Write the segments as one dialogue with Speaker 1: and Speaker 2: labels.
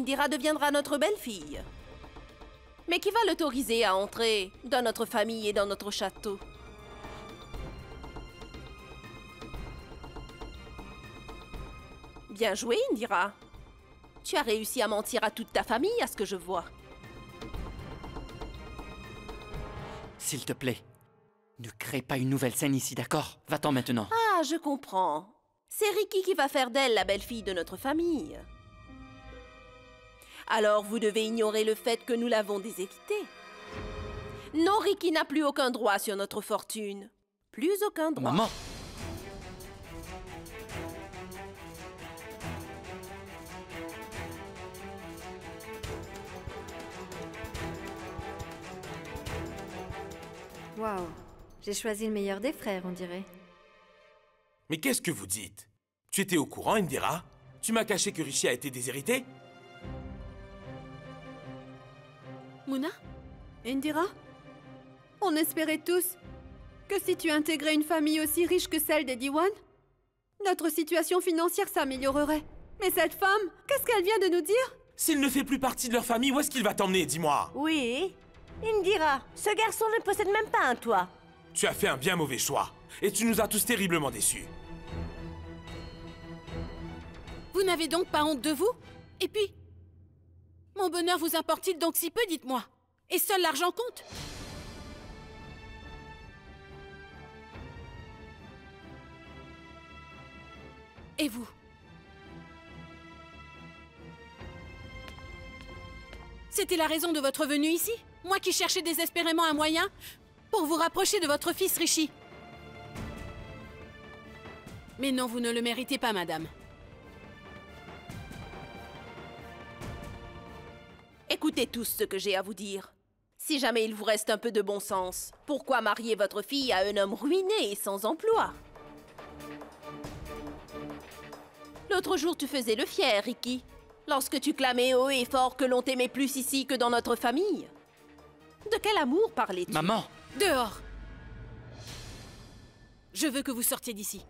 Speaker 1: Indira deviendra notre belle-fille. Mais qui va l'autoriser à entrer dans notre famille et dans notre château? Bien joué, Indira. Tu as réussi à mentir à toute ta famille, à ce que je vois.
Speaker 2: S'il te plaît, ne crée pas une nouvelle scène ici, d'accord? Va-t'en maintenant.
Speaker 1: Ah, je comprends. C'est Ricky qui va faire d'elle la belle-fille de notre famille. Alors vous devez ignorer le fait que nous l'avons déshéritée. Non, Ricky n'a plus aucun droit sur notre fortune. Plus aucun droit.
Speaker 2: Maman!
Speaker 3: Waouh, j'ai choisi le meilleur des frères, on dirait.
Speaker 4: Mais qu'est-ce que vous dites? Tu étais au courant, Indira? Tu m'as caché que Rishi a été déshérité?
Speaker 5: Muna? Indira? On espérait tous que si tu intégrais une famille aussi riche que celle des Diwan, notre situation financière s'améliorerait. Mais cette femme, qu'est-ce qu'elle vient de nous dire?
Speaker 4: S'il ne fait plus partie de leur famille, où est-ce qu'il va t'emmener, dis-moi?
Speaker 6: Oui. Indira, ce garçon ne possède même pas un toit.
Speaker 4: Tu as fait un bien mauvais choix. Et tu nous as tous terriblement déçus.
Speaker 5: Vous n'avez donc pas honte de vous? Et puis, mon bonheur vous importe-t-il donc si peu, dites-moi? Et seul l'argent compte? Et vous? C'était la raison de votre venue ici? Moi qui cherchais désespérément un moyen pour vous rapprocher de votre fils Rishi. Mais non, vous ne le méritez pas, madame.
Speaker 1: Écoutez tous ce que j'ai à vous dire. Si jamais il vous reste un peu de bon sens, pourquoi marier votre fille à un homme ruiné et sans emploi? L'autre jour, tu faisais le fier, Ricky, lorsque tu clamais haut et fort que l'on t'aimait plus ici que dans notre famille. De quel amour parlais-tu?
Speaker 2: Maman!
Speaker 5: Dehors! Je veux que vous sortiez d'ici.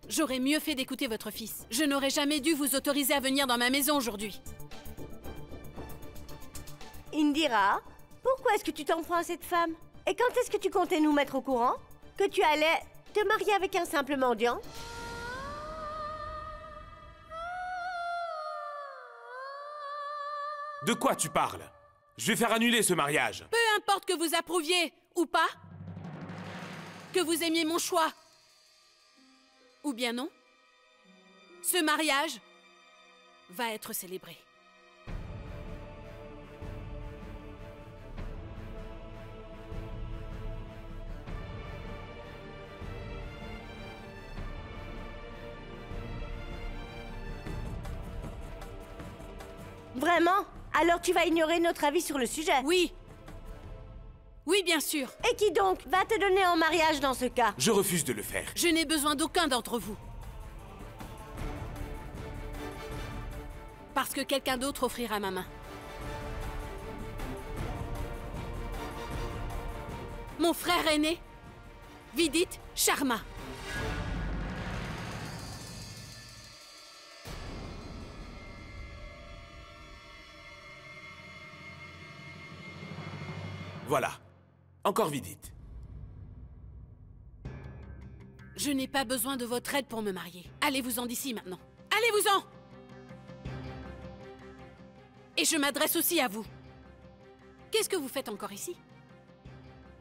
Speaker 5: J'aurais mieux fait d'écouter votre fils. Je n'aurais jamais dû vous autoriser à venir dans ma maison aujourd'hui.
Speaker 6: Indira, pourquoi est-ce que tu t'en prends à cette femme? Et quand est-ce que tu comptais nous mettre au courant que tu allais te marier avec un simple mendiant?
Speaker 4: De quoi tu parles? Je vais faire annuler ce mariage.
Speaker 5: Peu importe que vous approuviez ou pas, que vous aimiez mon choix ou bien non, ce mariage va être célébré.
Speaker 6: Vraiment? Alors tu vas ignorer notre avis sur le sujet?
Speaker 5: Oui. Oui, bien sûr.
Speaker 6: Et qui donc va te donner en mariage dans ce cas?
Speaker 4: Je refuse de le faire.
Speaker 5: Je n'ai besoin d'aucun d'entre vous. Parce que quelqu'un d'autre offrira ma main. Mon frère aîné, Vidit Sharma.
Speaker 4: Voilà. Encore Vidit.
Speaker 5: Je n'ai pas besoin de votre aide pour me marier. Allez-vous-en d'ici maintenant. Allez-vous-en! Et je m'adresse aussi à vous. Qu'est-ce que vous faites encore ici?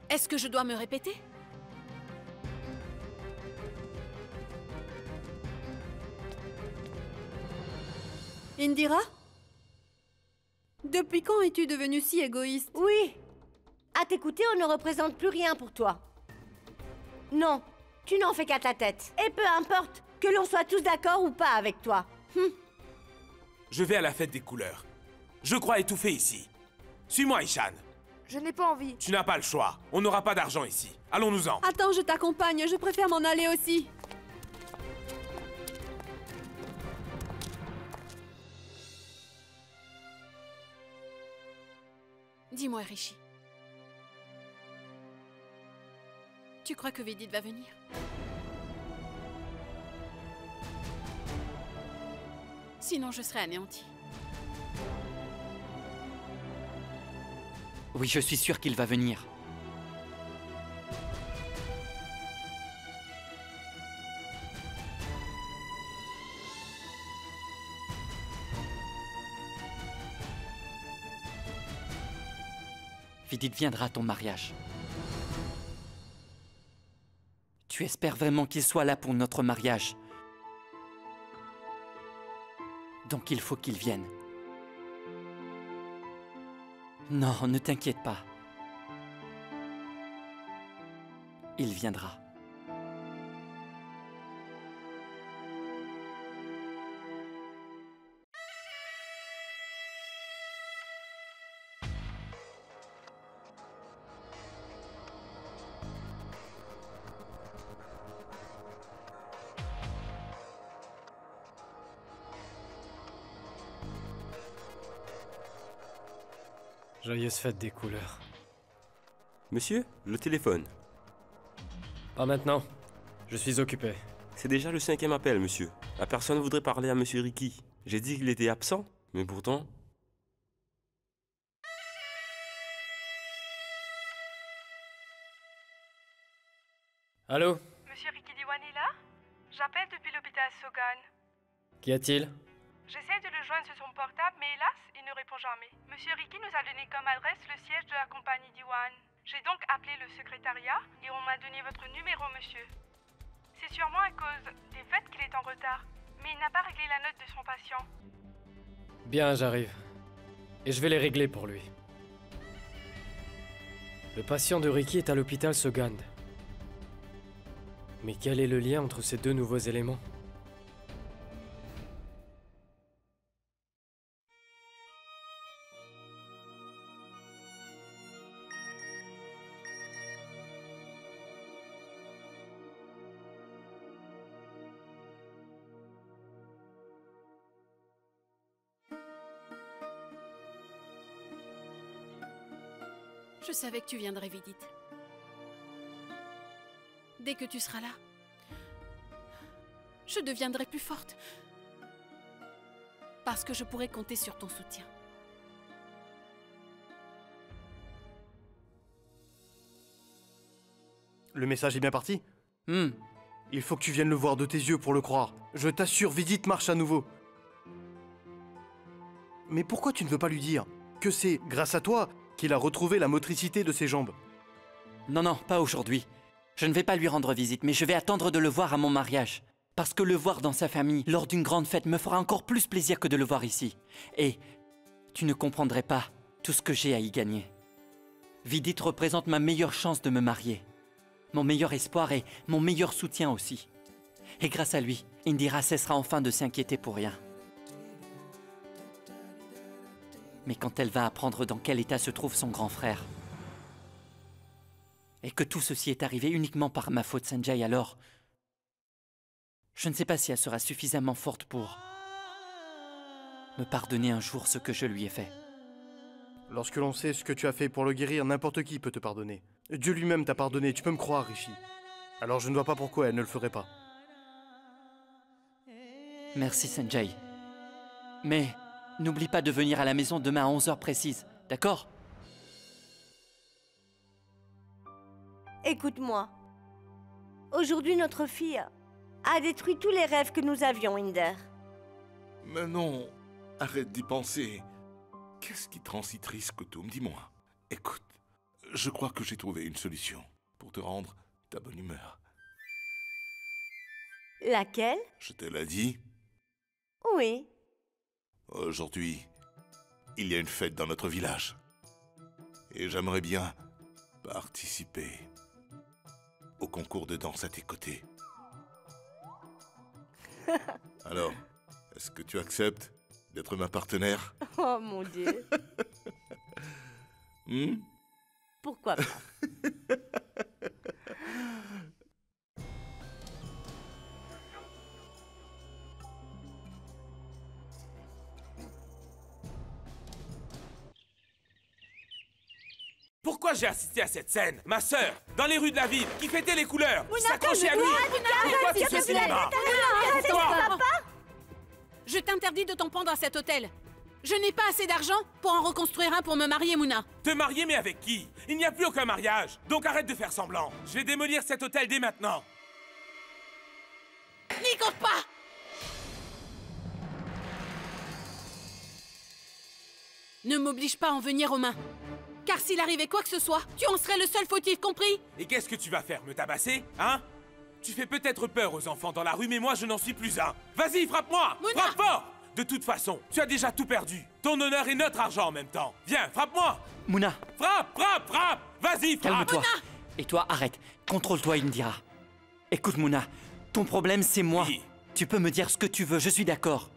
Speaker 5: Est-ce que je dois me répéter?
Speaker 7: Indira? Depuis quand es-tu devenue si égoïste?
Speaker 6: Oui. À t'écouter, on ne représente plus rien pour toi. Non, tu n'en fais qu'à ta tête. Et peu importe que l'on soit tous d'accord ou pas avec toi.
Speaker 4: Je vais à la fête des couleurs. Je crois étouffer ici. Suis-moi, Ishan.
Speaker 8: Je n'ai pas envie.
Speaker 4: Tu n'as pas le choix. On n'aura pas d'argent ici. Allons-nous-en.
Speaker 7: Attends, je t'accompagne, je préfère m'en aller aussi.
Speaker 5: Dis-moi, Rishi. Tu crois que Vidit va venir? Sinon, je serai anéantie.
Speaker 2: Oui, je suis sûr qu'il va venir. Vidit viendra à ton mariage. Tu espères vraiment qu'il soit là pour notre mariage. Donc il faut qu'il vienne. Non, ne t'inquiète pas. Il viendra.
Speaker 8: Joyeuse fête des couleurs.
Speaker 9: Monsieur, le téléphone.
Speaker 8: Pas maintenant. Je suis occupé.
Speaker 9: C'est déjà le 5e appel, monsieur. La personne voudrait parler à monsieur Ricky. J'ai dit qu'il était absent, mais pourtant...
Speaker 8: Allô?
Speaker 10: Monsieur Ricky Diwan est là? J'appelle depuis l'hôpital Sogan.
Speaker 8: Qu'y a-t-il?
Speaker 10: J'essaie de le joindre sur son portable, mais hélas, il ne répond jamais. Monsieur Ricky nous a donné comme adresse le siège de la compagnie Diwan. J'ai donc appelé le secrétariat et on m'a donné votre numéro, monsieur. C'est sûrement à cause des fêtes qu'il est en retard, mais il n'a pas réglé la note de son patient.
Speaker 8: Bien, j'arrive. Et je vais les régler pour lui. Le patient de Ricky est à l'hôpital Sogand. Mais quel est le lien entre ces deux nouveaux éléments?
Speaker 5: Je savais que tu viendrais, Vidit. Dès que tu seras là, je deviendrai plus forte. Parce que je pourrai compter sur ton soutien.
Speaker 11: Le message est bien parti?
Speaker 2: Hmm.
Speaker 11: Il faut que tu viennes le voir de tes yeux pour le croire. Je t'assure, Vidit marche à nouveau. Mais pourquoi tu ne veux pas lui dire que c'est grâce à toi qu'il a retrouvé la motricité de ses jambes?
Speaker 2: Non, non, pas aujourd'hui. Je ne vais pas lui rendre visite, mais je vais attendre de le voir à mon mariage. Parce que le voir dans sa famille, lors d'une grande fête, me fera encore plus plaisir que de le voir ici. Et tu ne comprendrais pas tout ce que j'ai à y gagner. Vidit représente ma meilleure chance de me marier. Mon meilleur espoir et mon meilleur soutien aussi. Et grâce à lui, Indira cessera enfin de s'inquiéter pour rien. Mais quand elle va apprendre dans quel état se trouve son grand frère, et que tout ceci est arrivé uniquement par ma faute, Sanjay, alors... je ne sais pas si elle sera suffisamment forte pour... me pardonner un jour ce que je lui ai fait.
Speaker 11: Lorsque l'on sait ce que tu as fait pour le guérir, n'importe qui peut te pardonner. Dieu lui-même t'a pardonné, tu peux me croire, Rishi. Alors je ne vois pas pourquoi elle ne le ferait pas.
Speaker 2: Merci, Sanjay. Mais n'oublie pas de venir à la maison demain à 11h précise, d'accord?
Speaker 6: Écoute-moi. Aujourd'hui, notre fille a détruit tous les rêves que nous avions, Inder.
Speaker 12: Mais non, arrête d'y penser. Qu'est-ce qui te rend si triste, Kotum? Dis-moi. Écoute, je crois que j'ai trouvé une solution pour te rendre ta bonne humeur.
Speaker 6: Laquelle?
Speaker 12: Je te l'ai dit.
Speaker 6: Oui.
Speaker 12: Aujourd'hui, il y a une fête dans notre village. Et j'aimerais bien participer au concours de danse à tes côtés. Alors, est-ce que tu acceptes d'être ma partenaire?
Speaker 6: Oh mon Dieu. Pourquoi pas?
Speaker 4: Pourquoi j'ai assisté à cette scène? Ma sœur, dans les rues de la ville, qui fêtait les couleurs, qui s'accrochait à lui. Pourquoi tu fais cinéma? Pourquoi?
Speaker 5: Je t'interdis de t'en prendre à cet hôtel. Je n'ai pas assez d'argent pour en reconstruire un pour me marier, Mouna.
Speaker 4: Te marier, mais avec qui? Il n'y a plus aucun mariage. Donc arrête de faire semblant. Je vais démolir cet hôtel dès maintenant.
Speaker 5: N'y compte pas! Ne m'oblige pas à en venir aux mains. Car s'il arrivait quoi que ce soit, tu en serais le seul fautif, compris?
Speaker 4: Et qu'est-ce que tu vas faire, me tabasser? Hein? Tu fais peut-être peur aux enfants dans la rue, mais moi je n'en suis plus un. Vas-y, frappe-moi!
Speaker 5: Mouna!
Speaker 4: Frappe fort! De toute façon, tu as déjà tout perdu. Ton honneur et notre argent en même temps. Viens, frappe-moi!
Speaker 2: Mouna,
Speaker 4: Frappe, frappe, frappe! Vas-y, frappe!
Speaker 2: calme-toi. Et toi, arrête. Contrôle-toi, Indira. Écoute, Mouna, ton problème, c'est moi.
Speaker 4: Oui.
Speaker 2: Tu peux me dire ce que tu veux, je suis d'accord.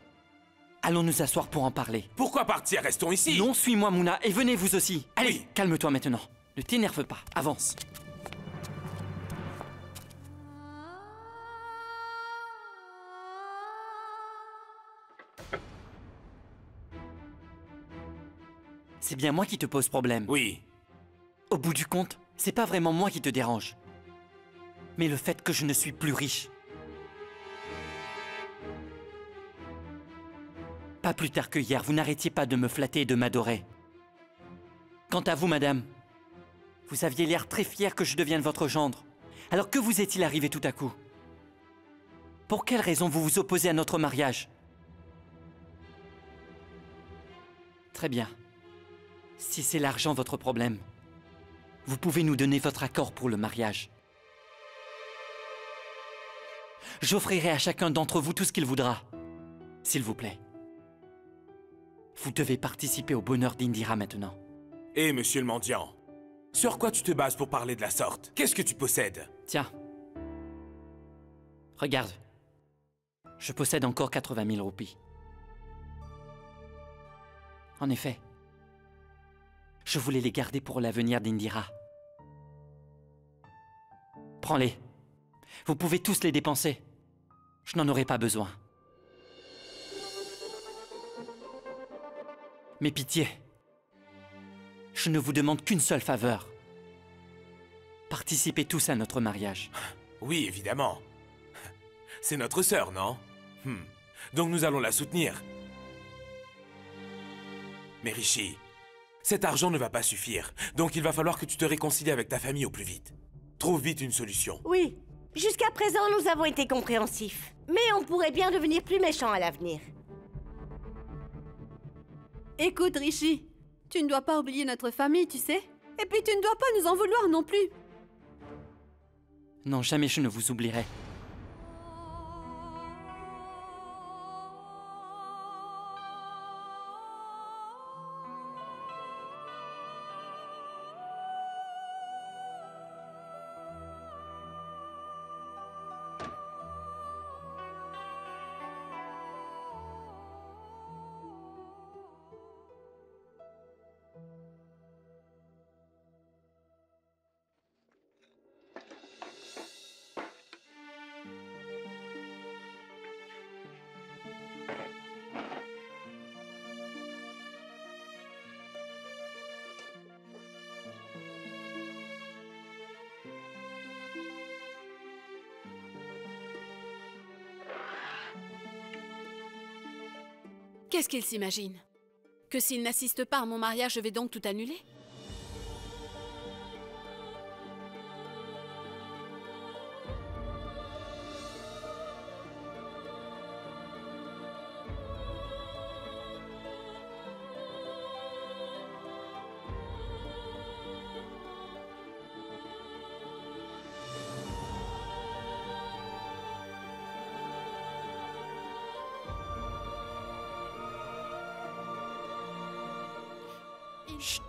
Speaker 2: Allons nous asseoir pour en parler.
Speaker 4: Pourquoi partir? Restons ici.
Speaker 2: Non, suis-moi, Mouna, et venez vous aussi. Allez,
Speaker 4: Oui.
Speaker 2: calme-toi maintenant. Ne t'énerve pas, avance. C'est bien moi qui te pose problème.
Speaker 4: Oui.
Speaker 2: Au bout du compte, c'est pas vraiment moi qui te dérange. Mais le fait que je ne suis plus riche. Pas plus tard que hier, vous n'arrêtiez pas de me flatter et de m'adorer. Quant à vous, madame, vous aviez l'air très fière que je devienne votre gendre. Alors que vous est-il arrivé tout à coup? Pour quelle raison vous vous opposez à notre mariage? Très bien. Si c'est l'argent votre problème, vous pouvez nous donner votre accord pour le mariage. J'offrirai à chacun d'entre vous tout ce qu'il voudra. S'il vous plaît. Vous devez participer au bonheur d'Indira maintenant.
Speaker 4: Hé, monsieur le mendiant, sur quoi tu te bases pour parler de la sorte? Qu'est-ce que tu possèdes?
Speaker 2: Tiens. Regarde. Je possède encore 80 000 roupies. En effet. Je voulais les garder pour l'avenir d'Indira. Prends-les. Vous pouvez tous les dépenser. Je n'en aurai pas besoin. Mais pitié. Je ne vous demande qu'une seule faveur. Participez tous à notre mariage.
Speaker 4: Oui, évidemment. C'est notre sœur, non? Donc nous allons la soutenir. Mais Rishi, cet argent ne va pas suffire. Donc il va falloir que tu te réconcilies avec ta famille au plus vite. Trouve vite une solution.
Speaker 6: Oui, jusqu'à présent, nous avons été compréhensifs. Mais on pourrait bien devenir plus méchants à l'avenir.
Speaker 5: Écoute, Rishi, tu ne dois pas oublier notre famille, tu sais? Et puis tu ne dois pas nous en vouloir non plus.
Speaker 2: Non, jamais je ne vous oublierai.
Speaker 5: Qu'est-ce qu'il s'imagine? Que s'il n'assiste pas à mon mariage, je vais donc tout annuler?
Speaker 2: Chut.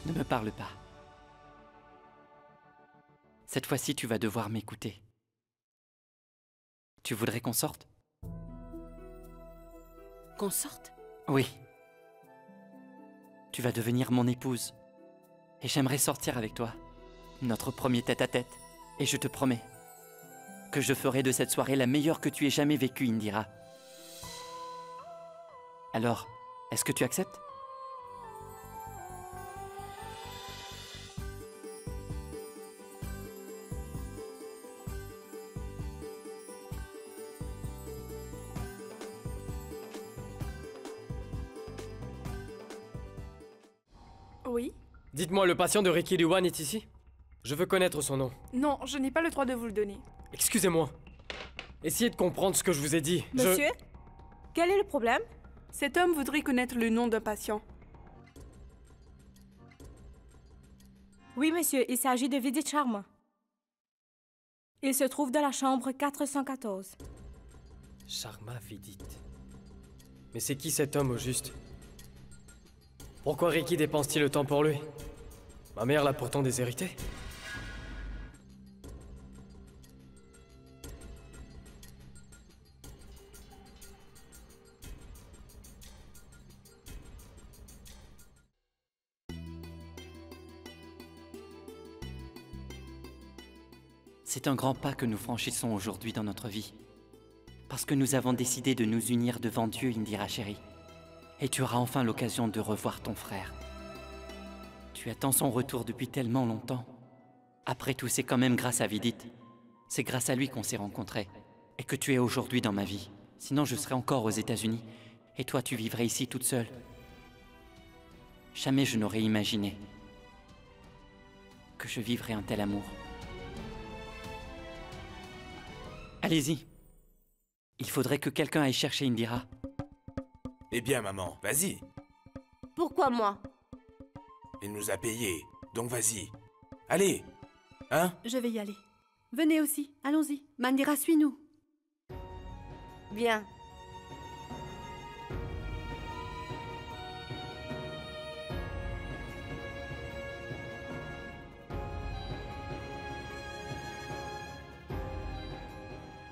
Speaker 2: Ne me parle pas. Cette fois-ci, tu vas devoir m'écouter. Tu voudrais qu'on sorte?
Speaker 5: Qu'on sorte?
Speaker 2: Oui. Tu vas devenir mon épouse. Et j'aimerais sortir avec toi. Notre premier tête-à-tête. Et je te promets que je ferai de cette soirée la meilleure que tu aies jamais vécue, Indira. Alors, est-ce que tu acceptes?
Speaker 10: Oui?
Speaker 8: Dites-moi, le patient de Ricky Diwan est ici? Je veux connaître son nom.
Speaker 10: Non, je n'ai pas le droit de vous le donner.
Speaker 8: Excusez-moi. Essayez de comprendre ce que je vous ai dit.
Speaker 10: Monsieur? Quel est le problème? Cet homme voudrait connaître le nom d'un patient.
Speaker 13: Oui, monsieur, il s'agit de Vidit Sharma. Il se trouve dans la chambre 414.
Speaker 8: Sharma Vidit. Mais c'est qui cet homme au juste? Pourquoi Ricky dépense-t-il le temps pour lui? Ma mère l'a pourtant déshérité.
Speaker 2: C'est un grand pas que nous franchissons aujourd'hui dans notre vie. Parce que nous avons décidé de nous unir devant Dieu, Indira chérie. Et tu auras enfin l'occasion de revoir ton frère. Tu attends son retour depuis tellement longtemps. Après tout, c'est quand même grâce à Vidit. C'est grâce à lui qu'on s'est rencontrés. Et que tu es aujourd'hui dans ma vie. Sinon, je serais encore aux États-Unis. Et toi, tu vivrais ici toute seule. Jamais je n'aurais imaginé que je vivrais un tel amour. Allez-y. Il faudrait que quelqu'un aille chercher Indira.
Speaker 4: Eh bien, maman, vas-y.
Speaker 6: Pourquoi moi?
Speaker 4: Il nous a payés, donc vas-y. Allez, hein?
Speaker 5: Je vais y aller. Venez aussi, allons-y. Mandira, suis-nous.
Speaker 6: Bien.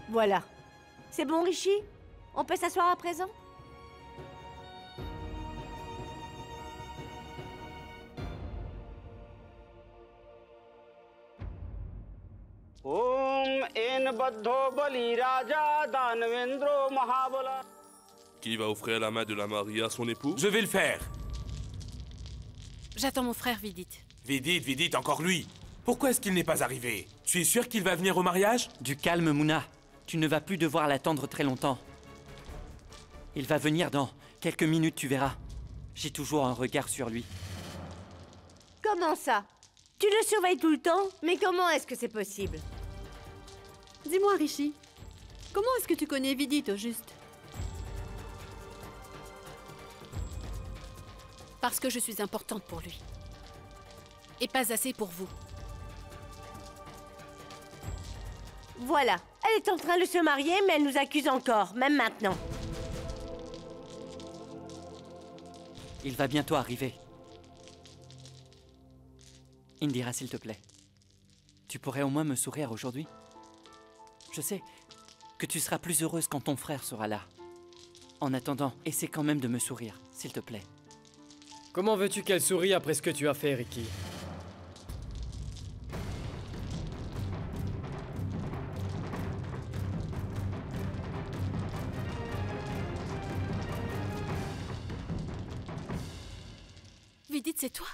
Speaker 6: Voilà. C'est bon, Rishi? On peut s'asseoir à présent?
Speaker 14: Qui va offrir la main de la mariée à son époux?
Speaker 4: Je vais le faire.
Speaker 1: J'attends mon frère Vidit.
Speaker 4: Vidit, encore lui. Pourquoi est-ce qu'il n'est pas arrivé? Tu es sûr qu'il va venir au mariage?
Speaker 2: Du calme, Mouna. Tu ne vas plus devoir l'attendre très longtemps. Il va venir dans quelques minutes, tu verras. J'ai toujours un regard sur lui.
Speaker 6: Comment ça? Tu le surveilles tout le temps? Mais comment est-ce que c'est possible?
Speaker 5: Dis-moi, Rishi, comment est-ce que tu connais Vidit au juste?
Speaker 1: Parce que je suis importante pour lui. Et pas assez pour vous.
Speaker 6: Voilà. Elle est en train de se marier, mais elle nous accuse encore, même maintenant.
Speaker 2: Il va bientôt arriver. Indira, s'il te plaît. Tu pourrais au moins me sourire aujourd'hui? Je sais que tu seras plus heureuse quand ton frère sera là. En attendant, essaie quand même de me sourire, s'il te plaît.
Speaker 8: Comment veux-tu qu'elle sourie après ce que tu as fait, Ricky?
Speaker 1: Vidit, c'est toi?